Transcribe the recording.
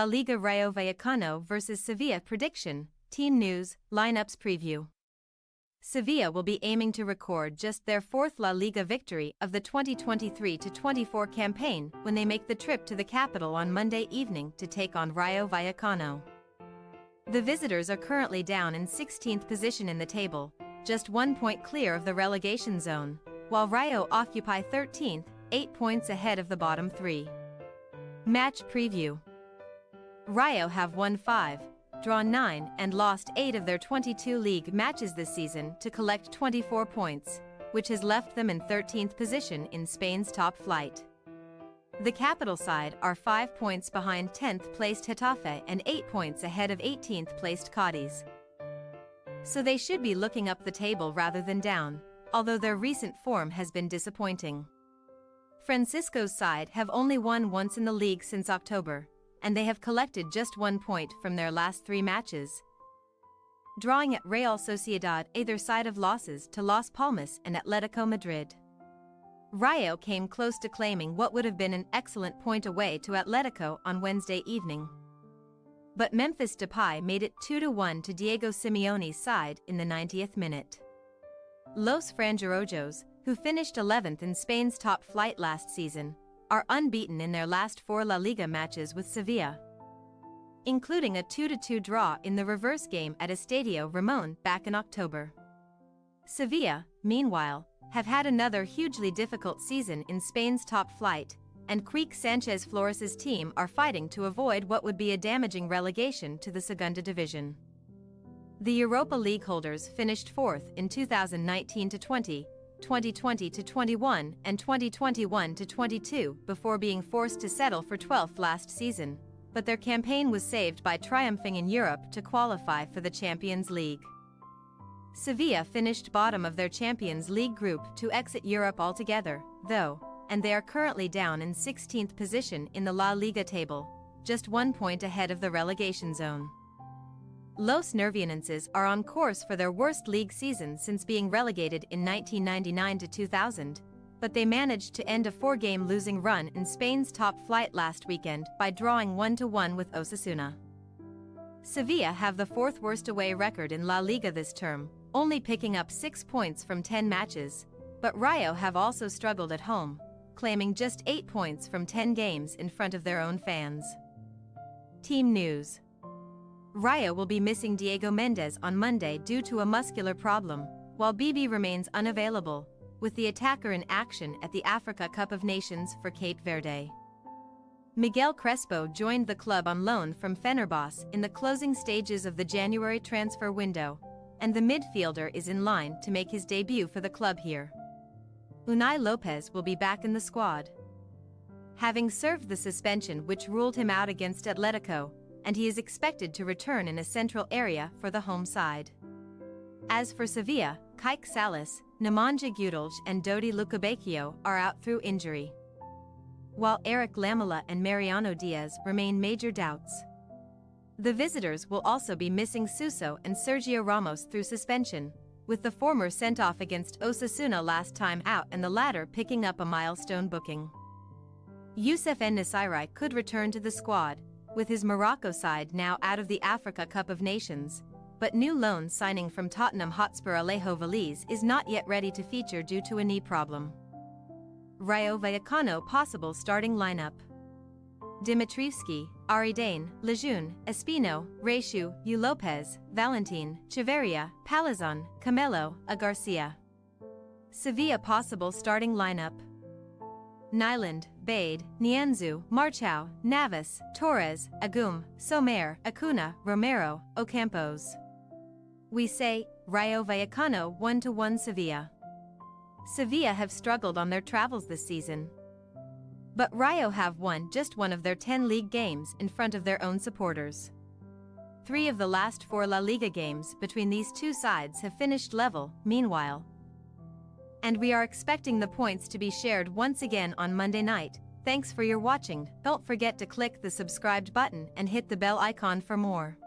La Liga Rayo Vallecano vs Sevilla prediction, team news, lineups preview. Sevilla will be aiming to record just their fourth La Liga victory of the 2023-24 campaign when they make the trip to the capital on Monday evening to take on Rayo Vallecano. The visitors are currently down in 16th position in the table, just 1 point clear of the relegation zone, while Rayo occupy 13th, 8 points ahead of the bottom three. Match preview. Rayo have won 5, drawn 9 and lost 8 of their 22 league matches this season to collect 24 points, which has left them in 13th position in Spain's top flight. The capital side are 5 points behind 10th placed Getafe and 8 points ahead of 18th placed Cádiz. So they should be looking up the table rather than down, although their recent form has been disappointing. Francisco's side have only won once in the league since October, and they have collected just 1 point from their last 3 matches, drawing at Real Sociedad either side of losses to Las Palmas and Atletico Madrid. Rayo came close to claiming what would have been an excellent point away to Atletico on Wednesday evening. But Memphis Depay made it 2-1 to Diego Simeone's side in the 90th minute. Los Franjarojos, who finished 11th in Spain's top flight last season, are unbeaten in their last 4 La Liga matches with Sevilla, including a 2-2 draw in the reverse game at Estadio Ramon back in October. Sevilla, meanwhile, have had another hugely difficult season in Spain's top flight, and Quique Sanchez Flores' team are fighting to avoid what would be a damaging relegation to the Segunda Division. The Europa League holders finished 4th in 2019-20, 2020-21 and 2021-22 before being forced to settle for 12th last season, but their campaign was saved by triumphing in Europe to qualify for the Champions League. Sevilla finished bottom of their Champions League group to exit Europe altogether, though, and they are currently down in 16th position in the La Liga table, just 1 point ahead of the relegation zone. Los Nervianenses are on course for their worst league season since being relegated in 1999-2000, but they managed to end a 4-game losing run in Spain's top flight last weekend by drawing 1-1 with Osasuna. Sevilla have the 4th worst away record in La Liga this term, only picking up 6 points from 10 matches, but Rayo have also struggled at home, claiming just 8 points from 10 games in front of their own fans. Team news. Rayo will be missing Diego Mendes on Monday due to a muscular problem, while BB remains unavailable, with the attacker in action at the Africa Cup of Nations for Cape Verde. Miguel Crespo joined the club on loan from Fenerbahce in the closing stages of the January transfer window, and the midfielder is in line to make his debut for the club here. Unai Lopez will be back in the squad, having served the suspension which ruled him out against Atletico, and he is expected to return in a central area for the home side. As for Sevilla, Kike Salas, Nemanja Gudelj and Dodi Lukebakio are out through injury, while Eric Lamela and Mariano Diaz remain major doubts. The visitors will also be missing Suso and Sergio Ramos through suspension, with the former sent off against Osasuna last time out and the latter picking up a milestone booking. Youssef En-Nesyri could return to the squad, with his Morocco side now out of the Africa Cup of Nations, but new loan signing from Tottenham Hotspur Alejo Veliz is not yet ready to feature due to a knee problem. Rayo Vallecano possible starting lineup: Dimitrievski, Aridane, Lejeune, Espino, Rechu, U Lopez, Valentin, Chavarria, Palazon, Camelo, A Garcia. Sevilla possible starting lineup: Nyland, Bade, Nianzou, Marchao, Navas, Torres, Agum, Somer, Acuna, Romero, Ocampos. We say, Rayo Vallecano 1-1 Sevilla. Sevilla have struggled on their travels this season, but Rayo have won just 1 of their 10 league games in front of their own supporters. 3 of the last 4 La Liga games between these two sides have finished level, meanwhile, and we are expecting the points to be shared once again on Monday night. Thanks for your watching. Don't forget to click the subscribed button and hit the bell icon for more.